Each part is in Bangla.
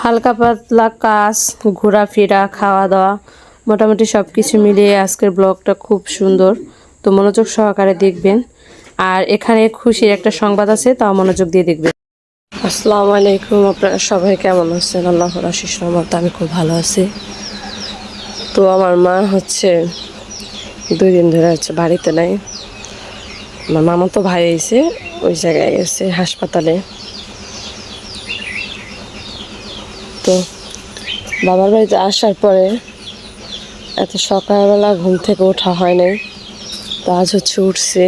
হালকা পাতলা কাজ, ঘোরাফেরা, খাওয়া দাওয়া, মোটামুটি সব কিছু মিলিয়ে আজকের ব্লগটা খুব সুন্দর। তো মনোযোগ সহকারে দেখবেন। আর এখানে খুশির একটা সংবাদ আছে, তাও মনোযোগ দিয়ে দেখবেন। আসসালামু আলাইকুম, আপনারা সবাই কেমন আছেন? আল্লাহর আশিস রহমতে আমি খুব ভালো আছি। তো আমার মা হচ্ছে 2 দিন ধরে বাড়িতে নাই। আমার মামা তো ভাই এসে ওই জায়গায় গেছে হাসপাতালে। তো বাবার বাড়িতে আসার পরে এত সকালবেলা ঘুম থেকে ওঠা হয় নাই, তো আজ হচ্ছে উঠছে।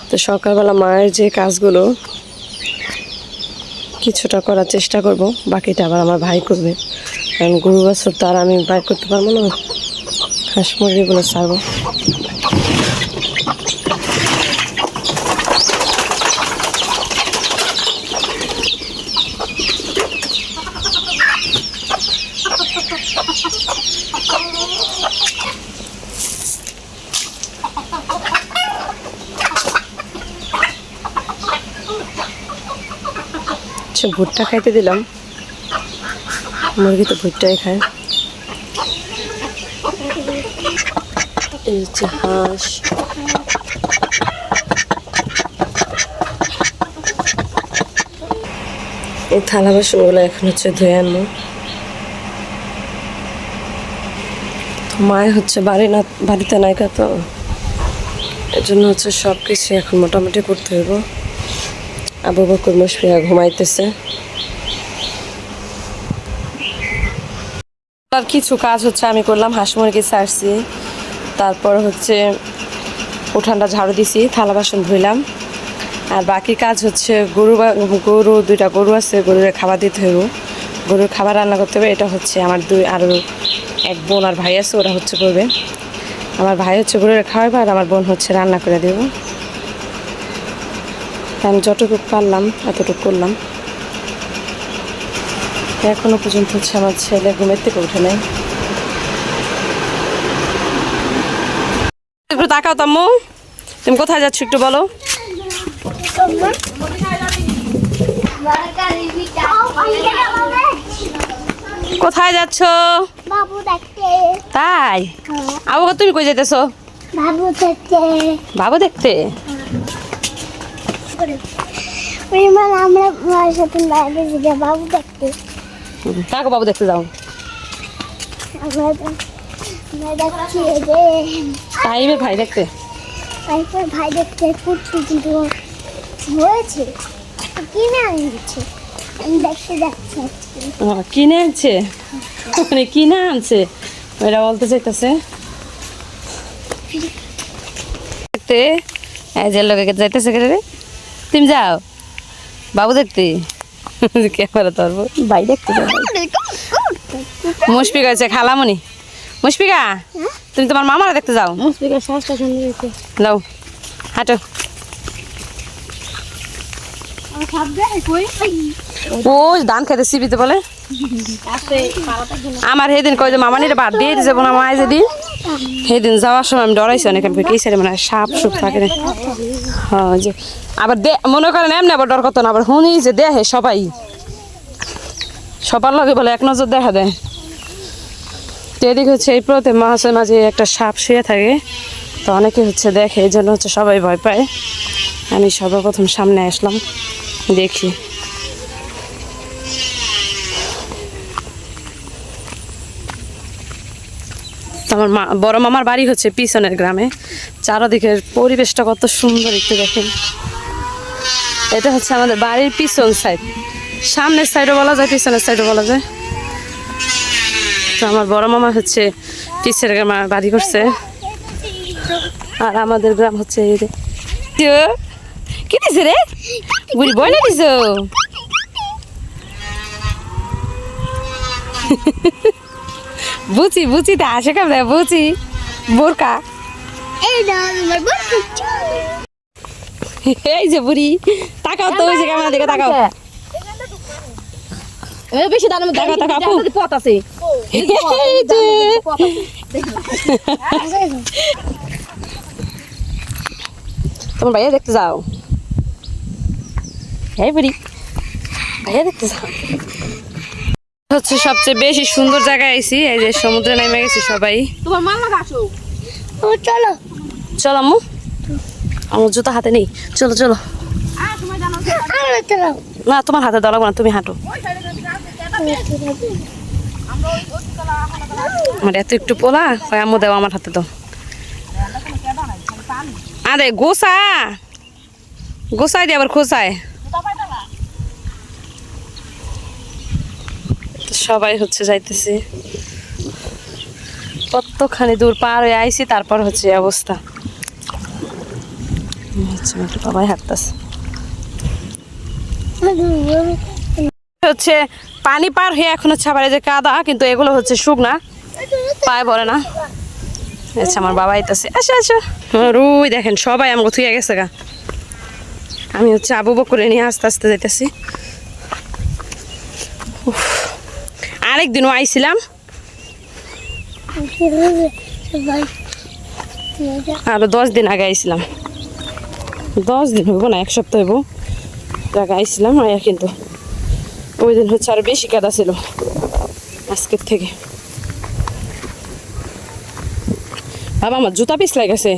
তো সকালবেলা মায়ের যে কাজগুলো কিছুটা করার চেষ্টা করব, বাকিটা আবার আমার ভাই করবে, কারণ গরু বাছুর তো আর আমি বাইর করতে পারবো না, হাঁস মুরগিগুলো ছাড়বো। ভুট্টা খাইতে দিলাম, মুরগি তো ভুট্টাই খায়। এই হচ্ছে হাঁস। এই থালা বাসনগুলো এখন হচ্ছে ধুয়ে আনবো। মায় হচ্ছে বাড়িতে নাইকা, তো এর জন্য হচ্ছে সব কিছু এখন মোটামুটি করতে হইব। আবু বকর মুশফিকা ঘুমাইতেছে। আর কিছু কাজ হচ্ছে আমি করলাম, হাঁস মুরগি ছাড়ছি, তারপর হচ্ছে উঠানটা ঝাড়ু দিছি, থালা বাসন ধুইলাম। আর বাকি কাজ হচ্ছে গরু 2টা গরু আছে, গরুর খাবার দিতে হইব, গরুর খাবার রান্না করতে হবে। এটা হচ্ছে আমার আরও এক বোন আর ভাই আছে, ওরা হচ্ছে করবে। আমার ভাই হচ্ছে গরুর খাওয়াবে আর আমার বোন হচ্ছে রান্না করে দেব। আমি যতটুকু পারলাম এতটুকু করলাম। এখনো পর্যন্ত হচ্ছে আমার ছেলে ঘুমের থেকে উঠে নাই। একটু তাকাও তাম্মু, তুমি কোথায় যাচ্ছ একটু বলো। কোথায় যাচ্ছ? বাবু দেখতে। তাই? আবু তুমি কই যাইতেছো? বাবু দেখতে। বাবু দেখতে? আমরা মার সাথে বাইরে যাই বাবু দেখতে। কাকু বাবু দেখতে যাও। আমরা দেখছি যে টাইমে ভাই দেখতে। তারপর ভাই দেখতে করছি, কিন্তু হয়েছে কিনে আনছে, আমি দেখতে যাচ্ছি। কিনে আনছে? মানে কিনে আনছে ওরা বলতে চাইতেছে দেখতে। যে লোকে যাইতেছে রে, তুমি যাও বাবু দেখতে। ক্যামেরা ধরবো, ভাই দেখতে যাও। মুশফিকা আছে খালামণি। মুশফিকা তুমি তোমার মামারা দেখতে যাও। মুশফিকার শ্বাসটা শুনে গেছে। যাও হাঁটো। ও ধান খেতে সিবিতে বলে। আমার সেদিন কয় যে মামানির ভাত দিয়ে যাবো না মায়, যেদিন সেদিন যাওয়ার সময় আমি ডরাইছি অনেক। আমি কি সাইডে মানে সাপ সুপ থাকে না। হ্যাঁ যে আবার মনে করেন এমনি আবার ডর করতো না, আবার শুনি যে দেখে সবাই, সবার লগে বলে এক নজর দেখা দেয়। তো এদিকে হচ্ছে এই প্রতি মাঝে মাঝে একটা সাপ শুয়ে থাকে, তো অনেকে হচ্ছে দেখে, এই জন্য হচ্ছে সবাই ভয় পায়। আমি সর্বপ্রথম সামনে আসলাম, দেখি। আমার বড় মামার বাড়ি হচ্ছে পিছনের গ্রামে। চারদিকের পরিবেশটা কত সুন্দর একটু দেখেন। এটা হচ্ছে আমাদের বাড়ির পিছন সাইড, সামনের সাইডও বলা যায়, পিছনের সাইডও বলা যায়। তো আমার বড় মামা হচ্ছে পিছের গ্রামে বাড়ি করছে, আর আমাদের গ্রাম হচ্ছে এই রে। কি দিছে রে বুড়ি, বলে দিছ? বুঝি বুঝি তা আসে কাম দেয়, বুঝি বোরকা। এই যে বুড়ি তাকাও তো, ওই যে ক্যামেরা দিকে তাকাও। বেশি দাম তাকাও তাকাও, পথ আছে। তোমার ভাইয়া দেখতে যাও। এই বুড়ি ভাইয়া দেখতে যাও। হচ্ছে সবচেয়ে বেশি সুন্দর জায়গায় আইছি, এই যে সমুদ্রে নেমে গেছি সবাই। তোমার মাল লাগা আসো। ও চলো চল আম্মু, আমার জুতা হাতে নেই, চলো চলো। তোমার জানো আমরা চলো না তোমার হাতে দেওয়া লাগবে না, তুমি হাঁটো। আমার এত একটু পোলা, কয় আম্মু দেও আমার হাতে দাও। আরে গোসা গোসাই দিয়ে আবার খোসায়। সবাই হচ্ছে যাইতেছি, কতখানি দূর পার হয়ে আইছি, তারপর হচ্ছে এই অবস্থা। বাবাই হাঁটতেছে হচ্ছে পানি পার হয়ে এখন হচ্ছে আবার এই যে কাদা, কিন্তু এগুলো হচ্ছে শুকনা, পায়ে পড়ে না। আচ্ছা আমার বাবা আইতাছে, আচ্ছা আচ্ছা রুই দেখেন সবাই আমাকে থুয়ে গেছে গা। আমি হচ্ছে আবু বকরে নিয়ে আস্তে আস্তে যাইতেছি। আরেকদিনও আইছিলাম, আরো 10 দিন আগে আইছিলাম, 10 দিন হইব না, 1 সপ্তাহ হইব আগে আইছিলাম। আর কিন্তু ওই দিন হচ্ছে আরো বেশি কাদা ছিল আজকের থেকে। বাবা আমার জুতা পিছলাই গেছে।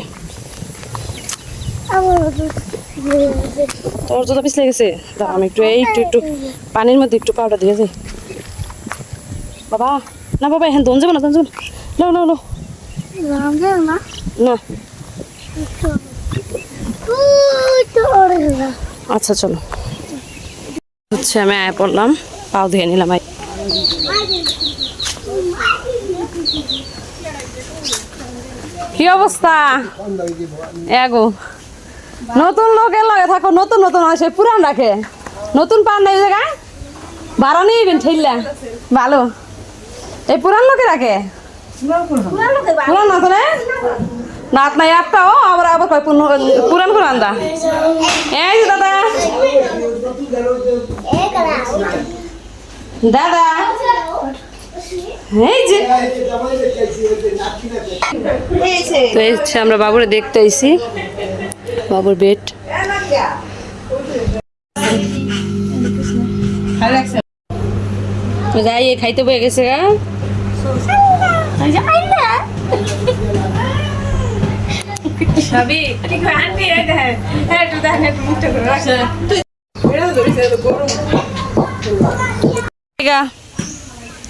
তোর জুতা পিছলাই গেছে, দাঁড়া আমি একটু একটু পানির মধ্যে একটু পাউডার দিয়ে যাই। বাবা না বাবা এখন দন যাবো না, দন যাবো না, লো লো না আচ্ছা চলো। হচ্ছে আমি আয় পড়লাম, পাও ধুয়ে নিলাম। কি অবস্থা এগো, নতুন লোকের লাগে থাকো, নতুন নতুন আসে পুরান রাখে, নতুন পান নাই জায়গায় ভাড়া নিয়ে ঠেললা ভালো, এই পুরান লোকে রাখে পুরান না করে না আপনার একটাও আবার আবার কয় পুরান পুরান দা। এই যে দাদা দাদা এই যে তো এই হচ্ছে আমরা বাবুরে দেখতে আইছি, বাবুর বেড। যাই খাইতে বয়ে গেছে গা।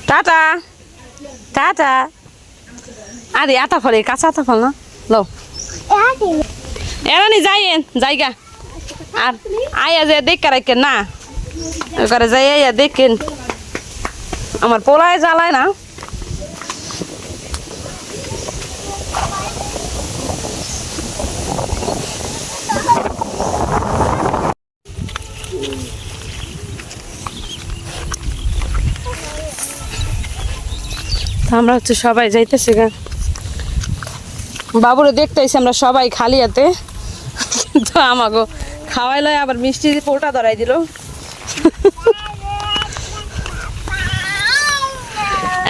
Tata tata. আরে আতা ফলে কাঁচা আতা ফল না লো এরানি যাইয়েন জায়গা আর আয়া যে দেখ রাখেন না, ওখানে যাই আয়া দেখেন আমার পোলায় জ্বালায় না। আমরা হচ্ছে সবাই যাইতেছি গা, বাবুরে দেখতে আইছি আমরা সবাই খালি হাতে, কিন্তু আমাকে খাওয়াই লয় আবার মিষ্টি পোটা ধরাই দিল।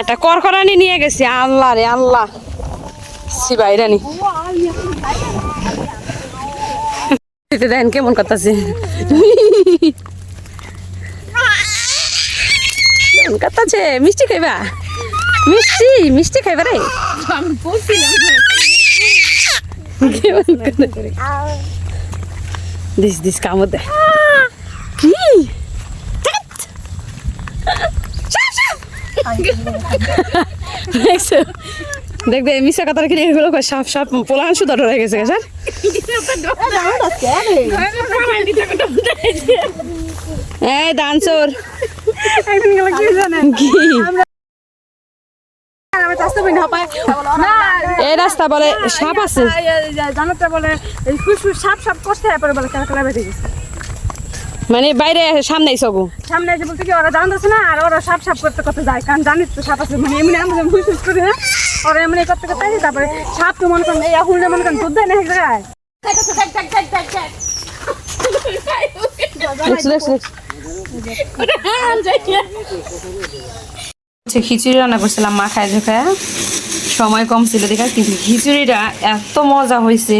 একটা করকরানি নিয়ে গেছি, আল্লাহ রে আল্লাহ সিবাইরানি দেখেন কেমন করতেছে, কেমন করতেছে। মিষ্টি খাইবা, মিষ্টি মিষ্টি খাইবা রে, দিস দিস কামড় দে কি দেখবে মিশা কথা রেখে এগুলো সাপ সাপ পোলান সুদা ধরে গেছে স্যার। এই ডান্সর কি এই রাস্তা বলে সাপ আছে, মানে বাইরে সামনে সবু সামনে এসে বলতে কি ওরা জানতেছে না, আর ওরা সাপ সাপ করতে করতে যায়, কারণ জানিস তো সাপ আছে, মানে এমনি আমরা হুইস করি না, ওরা এমনি করতে করতে আসে, তারপরে সাপ তো মনে করেন এই হুললে মনে করেন দুধ দেয় না এক জায়গায়। খিচুড়ি রান্না করছিলাম মা খায় খায়, সময় কম ছিল দেখা, কিন্তু খিচুড়িটা এত মজা হয়েছে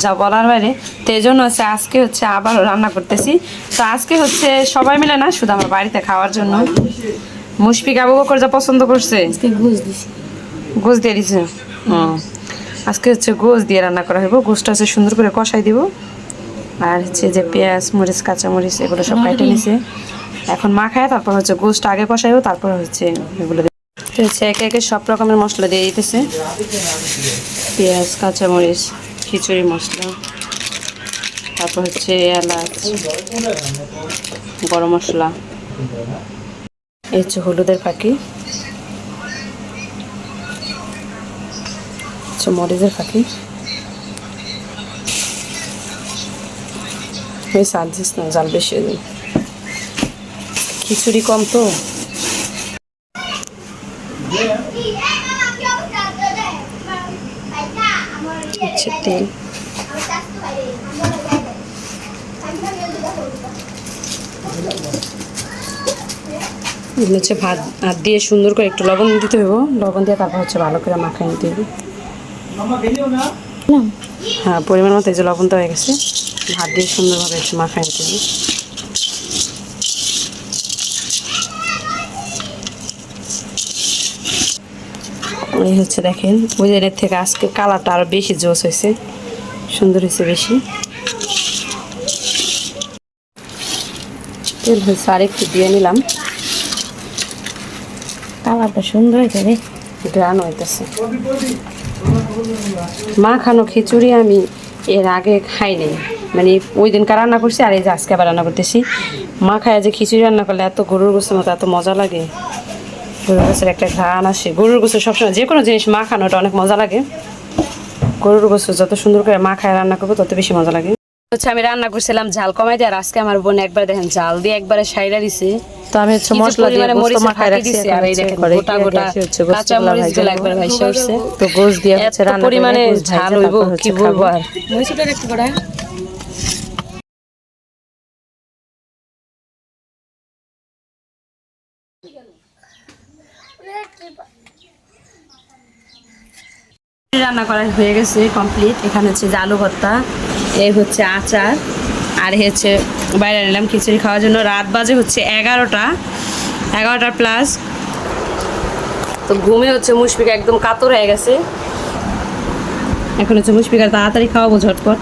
যা বলার বাইরে। তো এই জন্য হচ্ছে আজকে হচ্ছে আবারও রান্না করতেছি। তো আজকে হচ্ছে সবাই মিলে না, শুধু আমার বাড়িতে খাওয়ার জন্য। মুশফিক আবু বকর যা পছন্দ করছে গোস দিছি গোস দিয়ে দিছে। আজকে হচ্ছে গোস দিয়ে রান্না করা হইব। গোসটা হচ্ছে সুন্দর করে কষাই দিব। আর হচ্ছে যে পেঁয়াজ মরিচ কাঁচামরিচ এগুলো সব কেটে নিছে। এখন মাখায় তারপর হচ্ছে গোসটা আগে কষাইব, তারপর হচ্ছে এগুলো হচ্ছে একে একে সব রকমের মশলা দিয়ে দিতেছে। পেঁয়াজ কাঁচামরিচ খিচুড়ি মশলা, তারপর হচ্ছে এলাচ গরম মশলা, এই হচ্ছে হলুদের ফাঁকি, হচ্ছে মরিচের ফাঁকি। ওই সাজ দিস না, জাল বেশি হয়ে যাবে। খিচুড়ি কম তো। হচ্ছে তেল, হচ্ছে ভাত হাত দিয়ে সুন্দর করে একটু লবণ দিতে হইব। লবণ দিয়ে তারপর হচ্ছে ভালো করে মাখাই নিতে হইব। হ্যাঁ, পরিমাণ মতো এই যে লবণ দেওয়া হয়ে গেছে। ভাত দিয়ে সুন্দরভাবে একটু মাখাই নিতে হইব। এই হচ্ছে দেখেন ওই এর থেকে আজকে কালারটা আরো বেশি জোস হয়েছে, সুন্দর হয়েছে বেশি। তেল হয়েছে আর একটু দিয়ে নিলাম। কালারটা সুন্দর হয়েছে রে, গ্রান হইতেছে। মাখানো খিচুড়ি আমি এর আগে খাই নাই, মানে ওই দিনকার রান্না করছি আর এই যে আজকে আবার রান্না করতেছি। মাখায় যে খিচুড়ি রান্না করলে এত গরুর গোছের মতো এত মজা লাগে। গরুর গোছের একটা ঘ্রাণ আসে। গরুর গোছের সবসময় যে কোনো জিনিস মাখানোটা অনেক মজা লাগে। গরুর গোছ যত সুন্দর করে মাখায় রান্না করবো তত বেশি মজা লাগে। হচ্ছে আমি রান্না করছিলাম ঝাল কমাই দিয়ে, আর আজকে আমার বোন একবার দেখেন ঝাল দিয়ে একবারে সাইডা দিছে। তো আমি হচ্ছে মশলা দিয়ে গোশত মাখায় রাখছি। আর এই দেখেন গোটা গোটা কাঁচা মরিচগুলো একবার ভাইসা উঠছে। তো গোশ দিয়ে হচ্ছে রান্না পরিমাণে ঝাল হইব কি বলবো আর। মরিচটা একটু কড়া রান্না করা হয়ে গেছে কমপ্লিট। এখানে হচ্ছে আলু ভর্তা, এই হচ্ছে আচার, আর হচ্ছে বাইরে নিলাম খিচুড়ি খাওয়ার জন্য। রাত বাজে হচ্ছে 11টা প্লাস। তো ঘুমে হচ্ছে মুশফিক একদম কাতর হয়ে গেছে। এখন হচ্ছে মুশফিক আর তাড়াতাড়ি খাওয়াবো ঝটপট।